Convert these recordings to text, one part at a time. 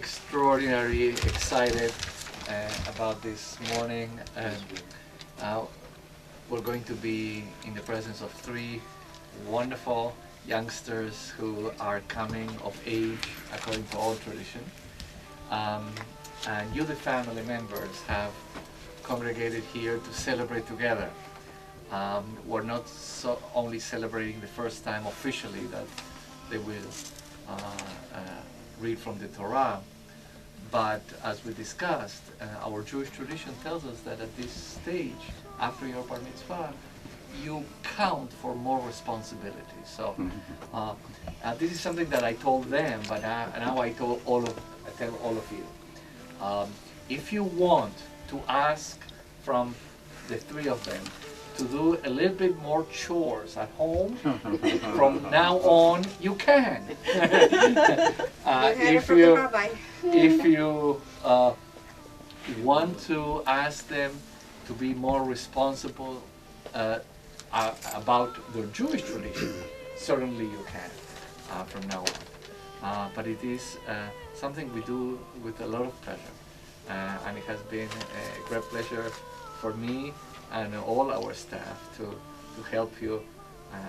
extraordinarily excited about this morning. We're going to be in the presence of three wonderful youngsters who are coming of age according to all tradition. And you, the family members, have congregated here to celebrate together. We're not only celebrating the first time officially that they will read from the Torah, but as we discussed, our Jewish tradition tells us that at this stage, after your Bar Mitzvah, you count for more responsibility. So this is something that I told them, but now I tell all of you. If you want to ask from the three of them to do a little bit more chores at home, from now on, you can. If you want to ask them to be more responsible about their Jewish tradition, certainly you can from now on. But it is something we do with a lot of pleasure. And it has been a great pleasure for me and all our staff to help you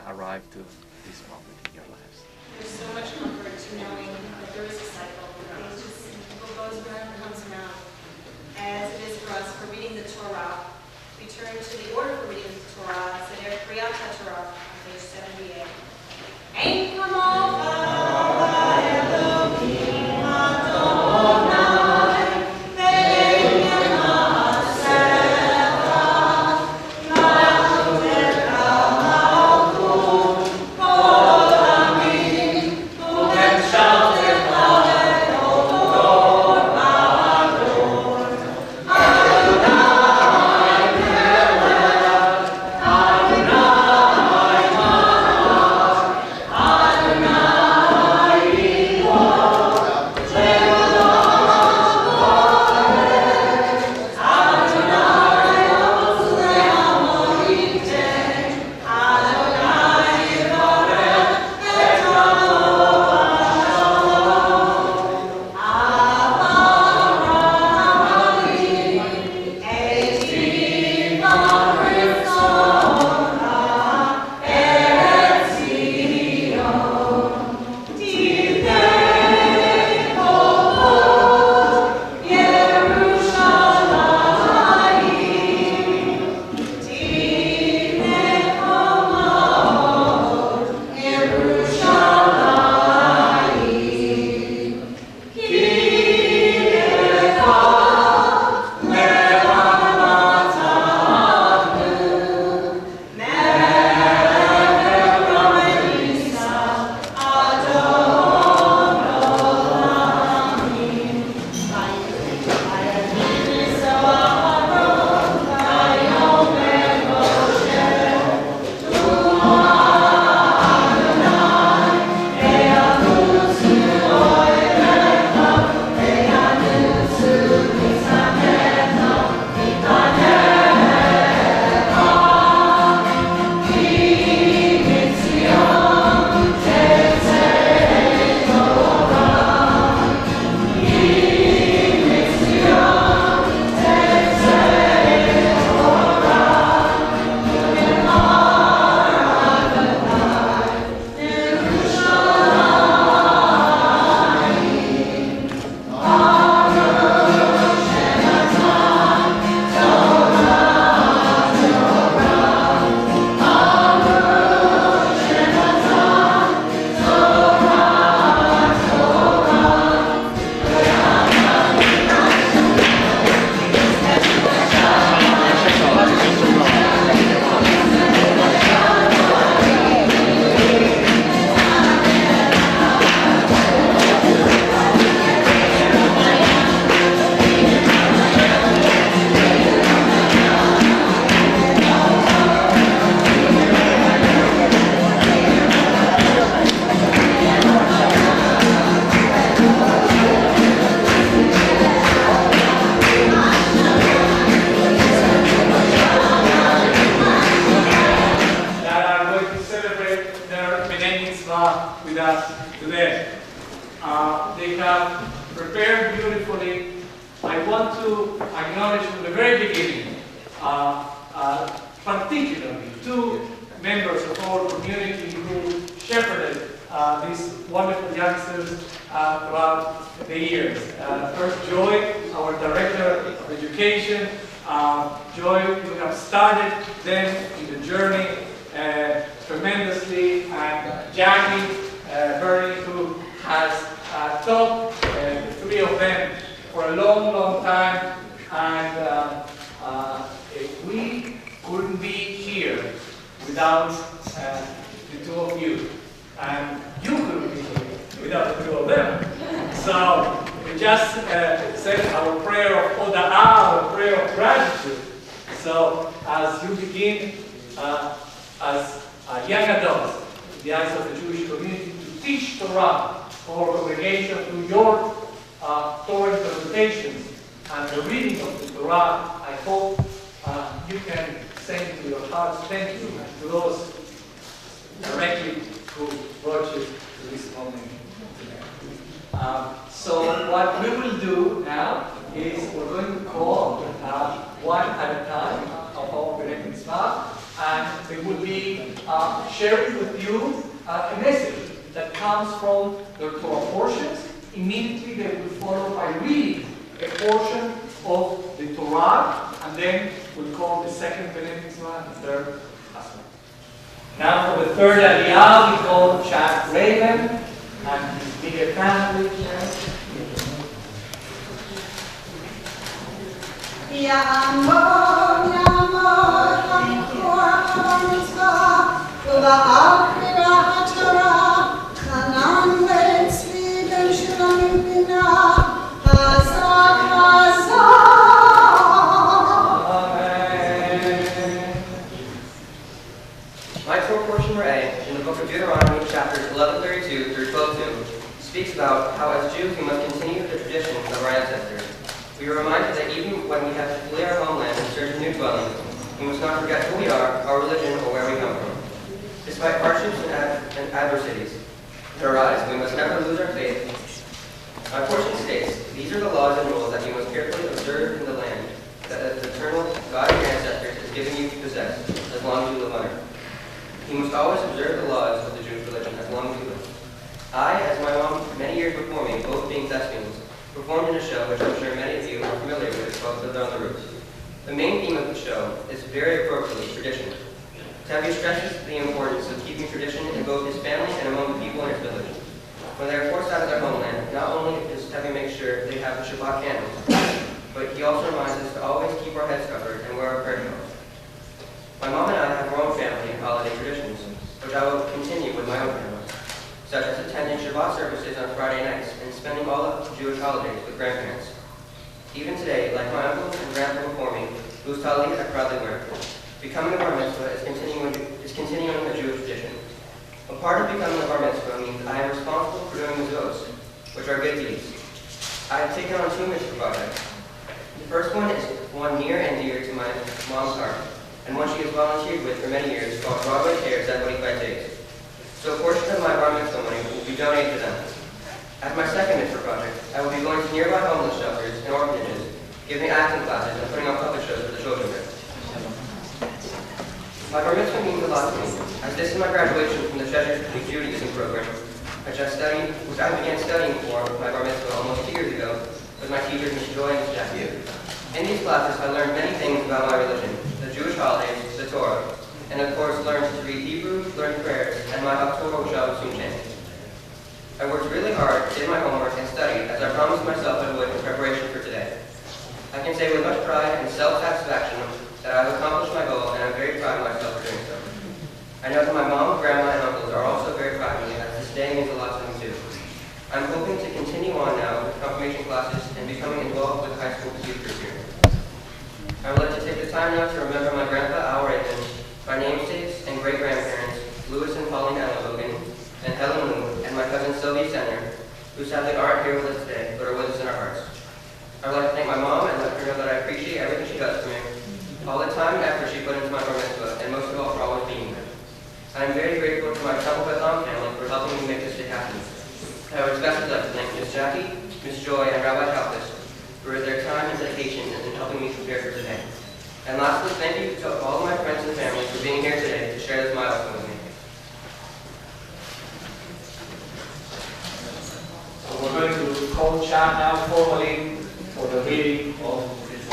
arrive to this moment in your lives. There's so much comfort to knowing that there is a cycle. It's just what goes around comes around. As it is for us for reading the Torah, we turn to the order for reading the Torah. So there's Kriyat HaTorah on page 78. Ein kamo prepared beautifully. I want to acknowledge from the very beginning, particularly two members of our community who shepherded these wonderful youngsters throughout the years. First, Joy, our Director of Education. Joy, you have started them in the journey tremendously, and Jackie Bernie, who has taught the three of them for a long, long time, and we couldn't be here without the two of you, and you couldn't be here without the two of them. So we just said our prayer of Oda'ah, our prayer of gratitude. So as you begin as young adults, in the eyes of the Jewish community, to teach Torah for our congregation through your Torah interpretations and the reading of the Torah, I hope you can say to your hearts, thank you to those directly who brought you to this moment today. So what we will do now is we're going to call one at a time of our Bar Mitzvah, and they will be sharing with you a message that comes from their Torah portions. Immediately they will follow by reading a portion of the Torah, and then we'll call the second Bar Mitzvah and the third husband. Now for the third Aliyah, we call Chad Raven and his bigger family. My Torah portion for A, in the book of Deuteronomy, chapters 11:32 through 12:2, speaks about how as Jews we must continue the traditions of our ancestors. We are reminded that even when we have to flee our homeland in search of new dwellings, we must not forget who we are, our religion, or where we come from. Despite hardships and adversities that arise, we must never lose our faith. My portion states, these are the laws and rules that you must carefully observe in the land that the eternal God of your ancestors has given you to possess, as long as you live on earth. You must always observe the laws of the Jewish religion as long as you live. I, as my mom, many years before me, both being thespians, performed in a show which I'm sure many of you are familiar with, called Lived on the Roof. The main theme of the show is very appropriately tradition. Tavi stresses the importance of keeping tradition in both his family and among the people in his village. When they are forced out of their homeland, not only does Tavi make sure they have the Shabbat candles, but he also reminds us to always keep our heads covered and wear our prayer shawls. My mom and I have our own family and holiday traditions, which I will continue with my own family, such as attending Shabbat services on Friday nights and spending all of the Jewish holidays with grandparents. Even today, like my uncle and grandpa before me, whose talit I proudly wear, becoming a Bar Mitzvah is continuing a Jewish tradition. A part of becoming a Bar Mitzvah means I am responsible for doing mitzvos, which are good deeds. I have taken on two mitzvah projects. The first one is one near and dear to my mom's heart, and one she has volunteered with for many years, called Broadway Cares at 25 Days. So a portion of my Bar Mitzvah money will be donated to them. As my second mitzvah project, I will be going to nearby homeless shelters and orphanages, giving acting classes and putting on puppet shows for the children there. My Bar Mitzvah means a lot to me, as this is my graduation from the Treasures of Judaism program, which I began studying for my Bar Mitzvah almost 2 years ago with my teachers, Ms. Joy and Ms. Jackie. In these classes, I learned many things about my religion, the Jewish holidays, the Torah, and of course learned to read Hebrew, learn prayers, and my Torah which I would soon change. I worked really hard, did my homework, and studied as I promised myself I would in preparation for today. I can say with much pride and self-satisfaction that I have accomplished my goal, and I'm very proud of myself for doing so. I know that my mom, grandma, and uncles are also very proud of me, as this day means a lot to them too. I'm hoping to continue on now with confirmation classes and becoming involved with high school youth group here. I would like to take the time now to remember my grandpa, Al Raven, my namesakes and great-grandparents, Louis and Pauline Ellen Logan, and Helen Moon, and my cousin Sylvia Senior, who sadly aren't here with us today, but are with us in our hearts. I would like to thank my mom and let her know that I appreciate everything she does for me, all the time and effort she put into my Bar Mitzvah, and most of all for always being there. I am very grateful to my Temple Bethlehem family for helping me make this day happen. I would especially like to thank Ms. Jackie, Ms. Joy, and And lastly, thank you to all of my friends and family for being here today to share this milestone with me. So we're going to call Chad now formally for the reading of this.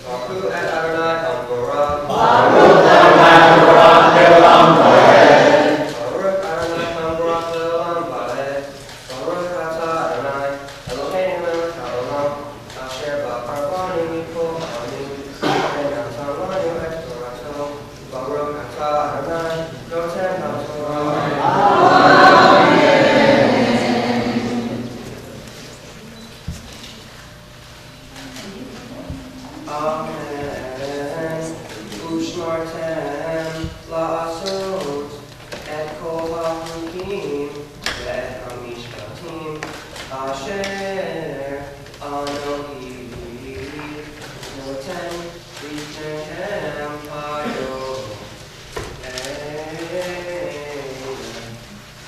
Baruch et Adonai Hamdorah. Baruch Adonai Le'olam Vaed. Baruch Adonai Hamdorah Le'olam Vaed. Baruch atah Adonai Eloheinu melech haolam asher b'karvanu mikol ha'amim v'natan lanu et torato. Baruch atah Adonai noten haTorah. Amen. Ushmartem la'asot et kol ha'chukim ve'et ha'mishpatim asher anochi noten lifnehem hayom.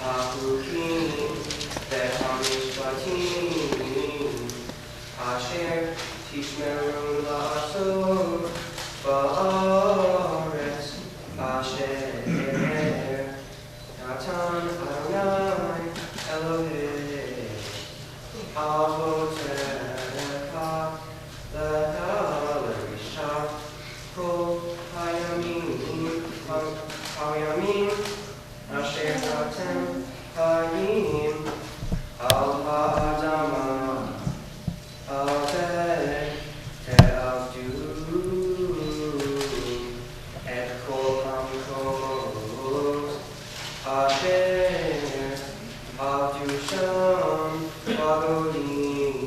Ha'chukim ve'et ha'mishpatim asher tishmeru la'asot ba'aretz asher natan Adonai Elohim avotecha lecha l'risha kol hayamim asher natem hayim al ha'adama Aved te'avdu et kol hamkomot asher avdu sham vagodim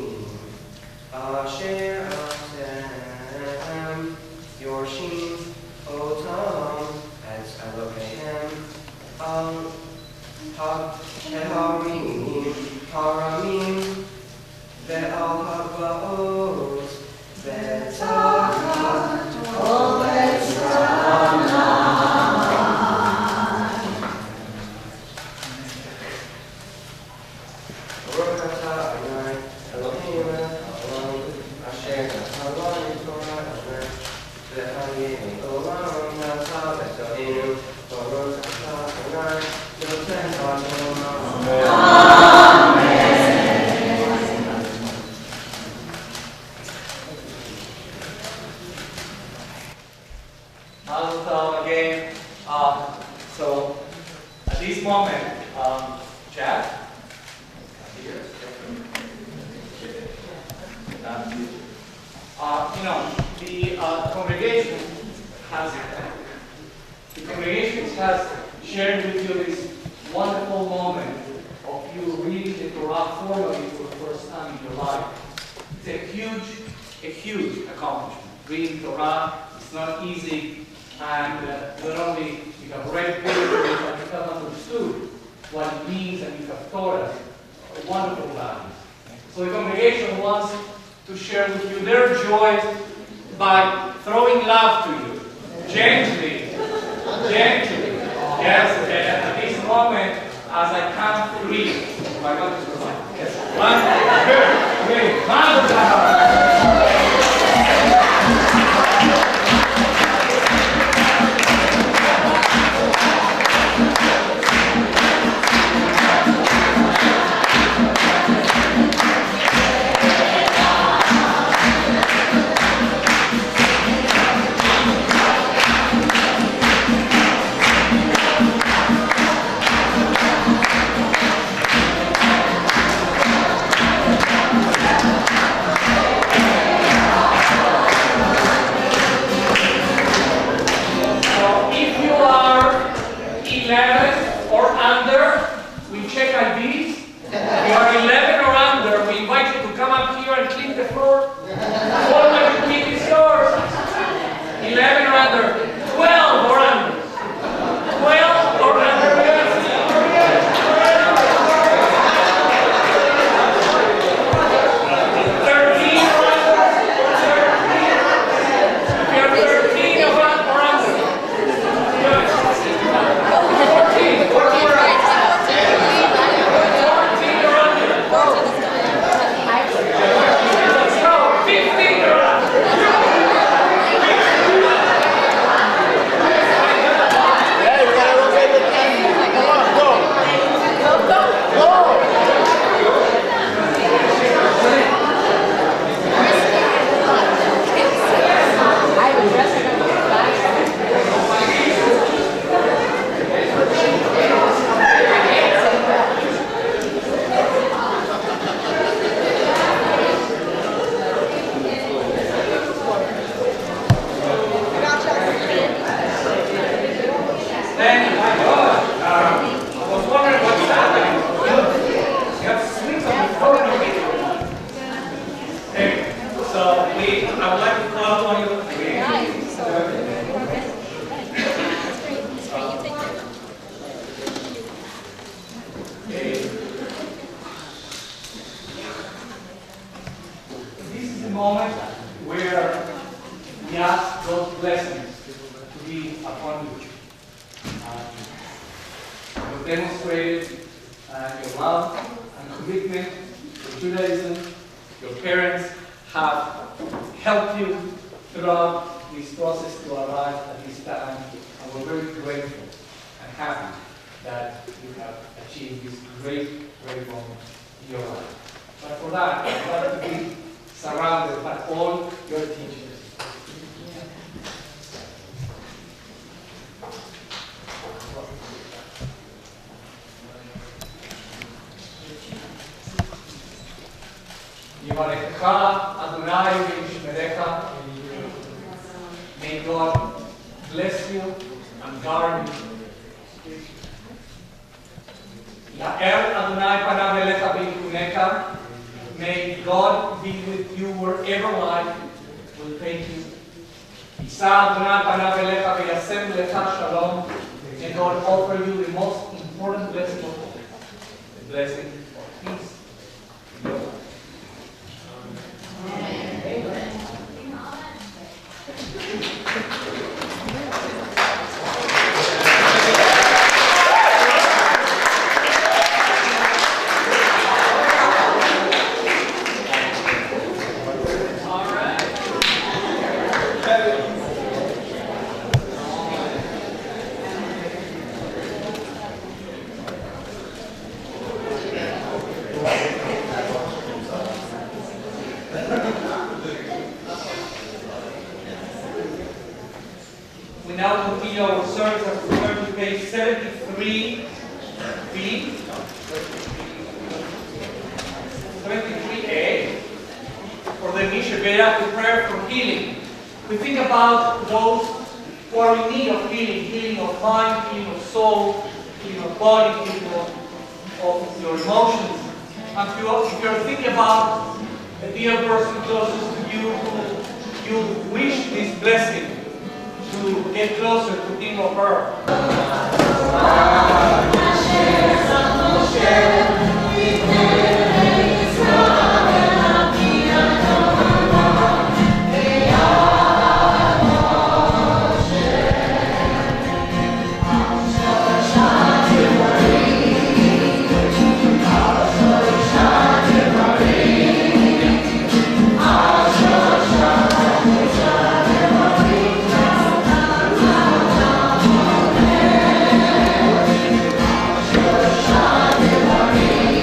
asher atem yorshim otam et Eloheim al haramim ve'al ha'ba'ot ve'tachat kol Baruch atah Adonai Eloheinu melech haolam asher natan lanu Torah ve'chayei olam nata b'Eloheinu. Baruch atah Adonai noten haTorah. Mazel tov again. So at this moment, Chad, here. The congregation has shared with you this wonderful moment of you reading the Torah formally for the first time in your life. It's a huge accomplishment. Reading Torah is not easy, and not only you have read it, but you have understood what it means, and you have taught us wonderful values. So the congregation wants to share with you their joy by throwing love to you, gently. Yes, at this moment, as I count 3, my God is right. Yes. 1, 2, 3, Please, I would like to call upon you. This is the moment where we ask God's blessings to be upon you. You demonstrated your love and commitment to Judaism. Your parents have helped you throughout this process to arrive at this time, and we're very grateful and happy that you have achieved this great moment in your life. But for that, I'd like to be surrounded by all your teachers. Yivarechecha Adonai v'yishmerecha. May God bless you and guard you. Ya'er Adonai panav elecha v'yikunecha. May God be with you wherever life will take you. Yisa Adonai panav elecha v'yasem lecha shalom. May God offer you the most important blessing of all, the blessing of peace in your life. We now continue our service as we turn to page 73B, 73A, for the Mishabea to prayer for healing. We think about those who are in need of healing, healing of mind, healing of soul, healing of body, healing of your emotions. And if you're thinking about a dear person closest to you who you wish this blessing to get closer to him or her. Amen.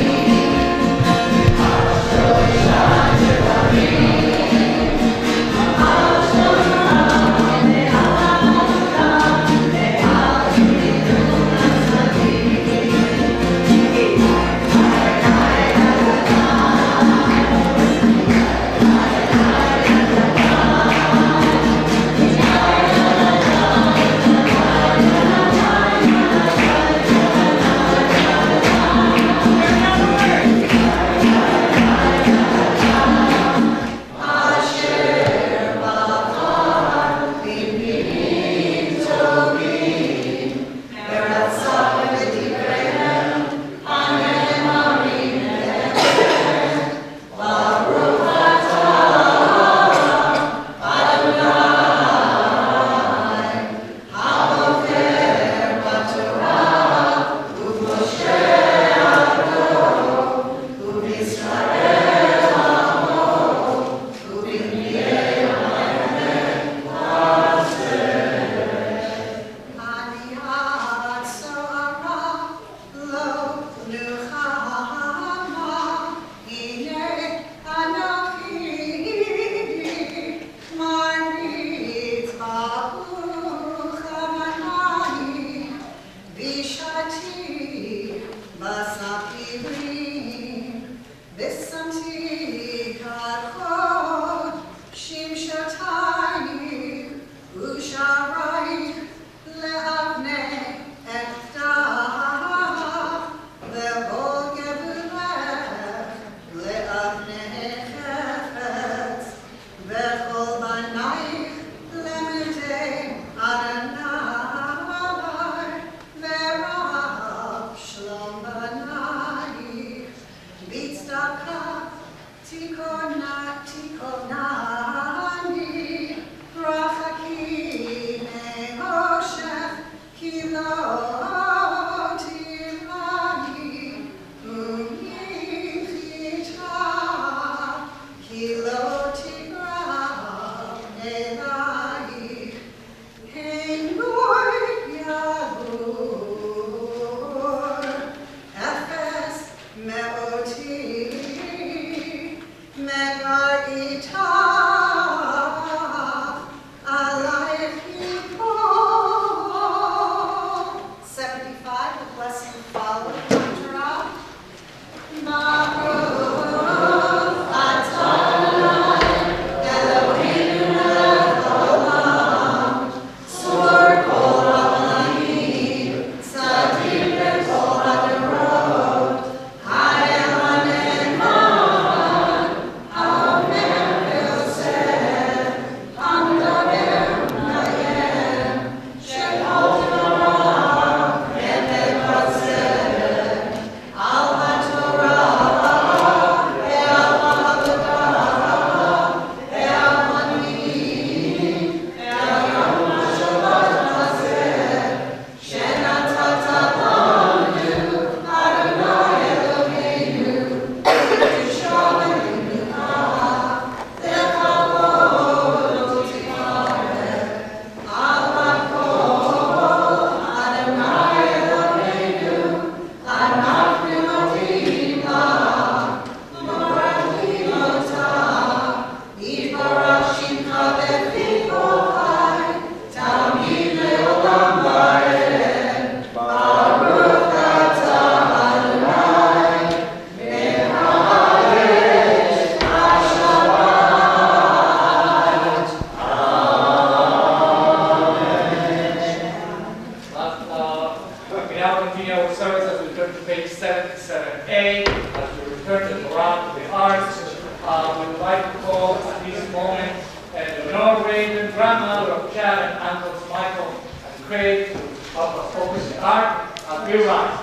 Craig to help us focus the art as we rise.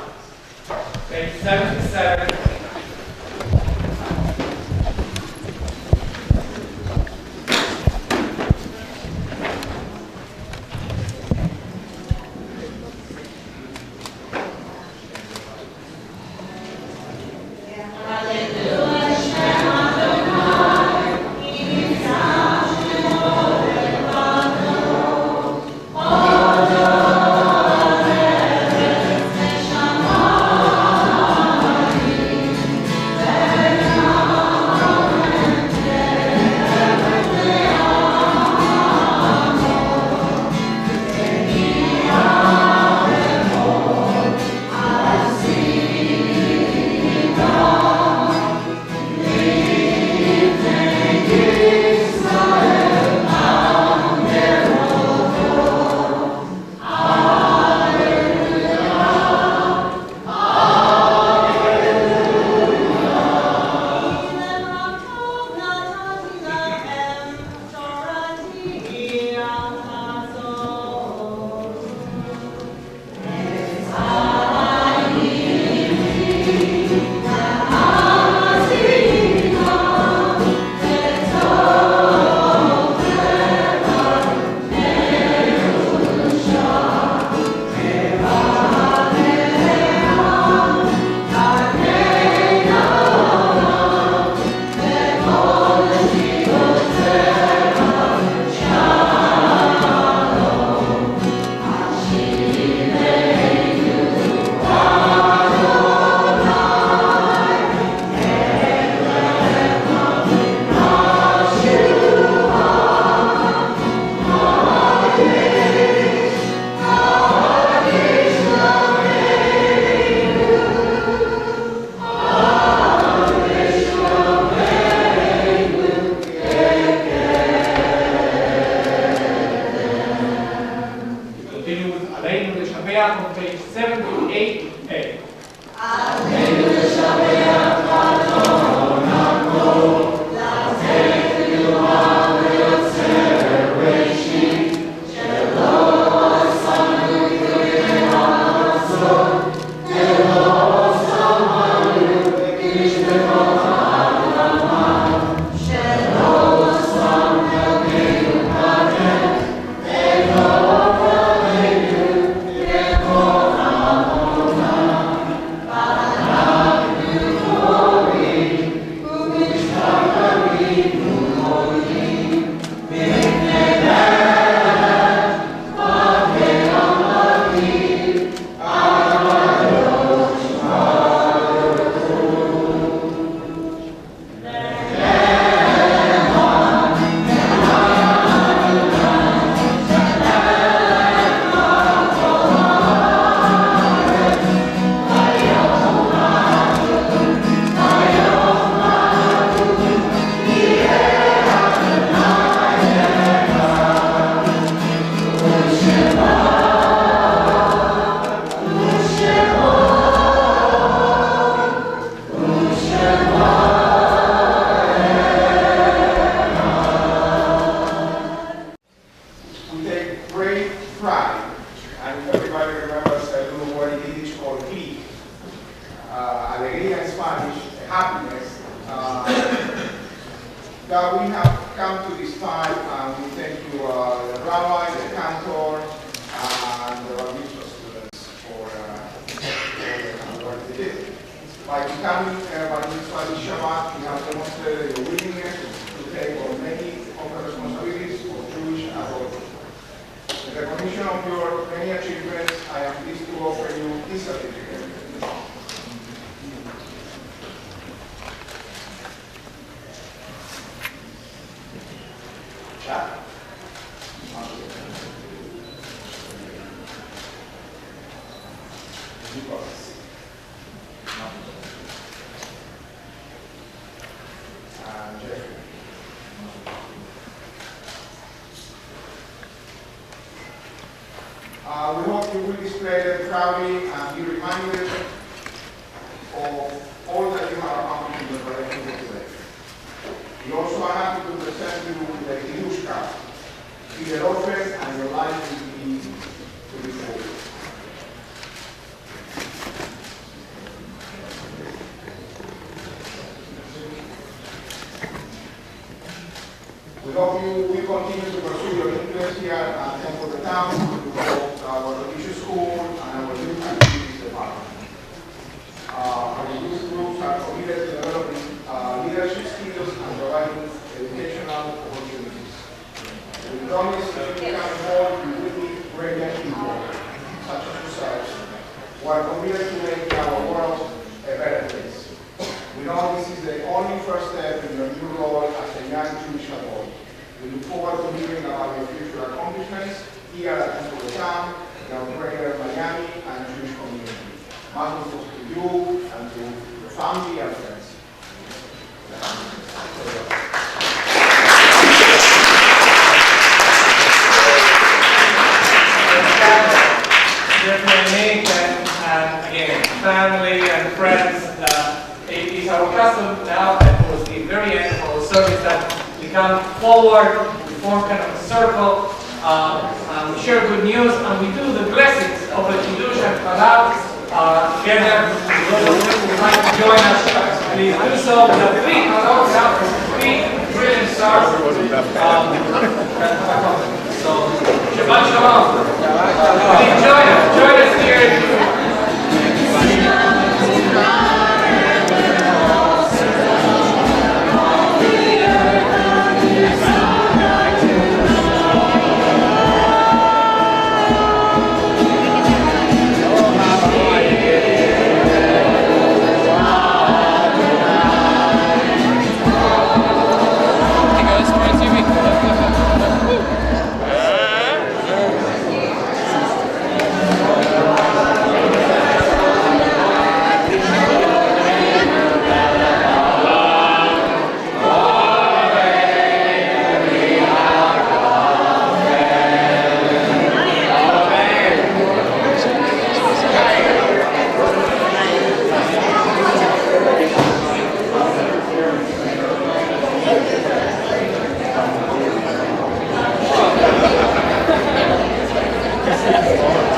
Page 77. on page 78A. That we have come to this time, and we thank you, the rabbi, the cantor, and the Bar Mitzvah students for the work they did. By becoming Bar Mitzvah this Shabbat, you have demonstrated your willingness to take on many of the responsibilities of Jewish adulthood. In recognition of your many achievements, I am pleased to offer you this certificate. We hope you will display them proudly and be reminded of all that you have accomplished in the collection today. We also are happy to present you with a Kiddush card. Be the offense and your life will be you will continue to pursue your interest here at Temple of the Town, both our religious school and our youth activities department. Our youth groups are committed to developing leadership skills and providing educational opportunities. We promise that if you become involved, you will meet brilliant people, such as yourselves, who are committed to making our world a better place. We know this is the only first step in your new role as a young Jewish adult. We look forward to hearing about your future accomplishments here at Temple of the Town, in our greater Miami and Jewish community. Much to you and to your family and friends. And again, family and friends. It is our custom now, and towards the very end of our service, that we come forward, we form kind of a circle, we share good news, and we do the blessings of the Kiddush and Halal together. Those of you who would like to join us, please do so. We have three Halal now from three brilliant stars. So, Shabbat Shalom. Please join us here. Thank you.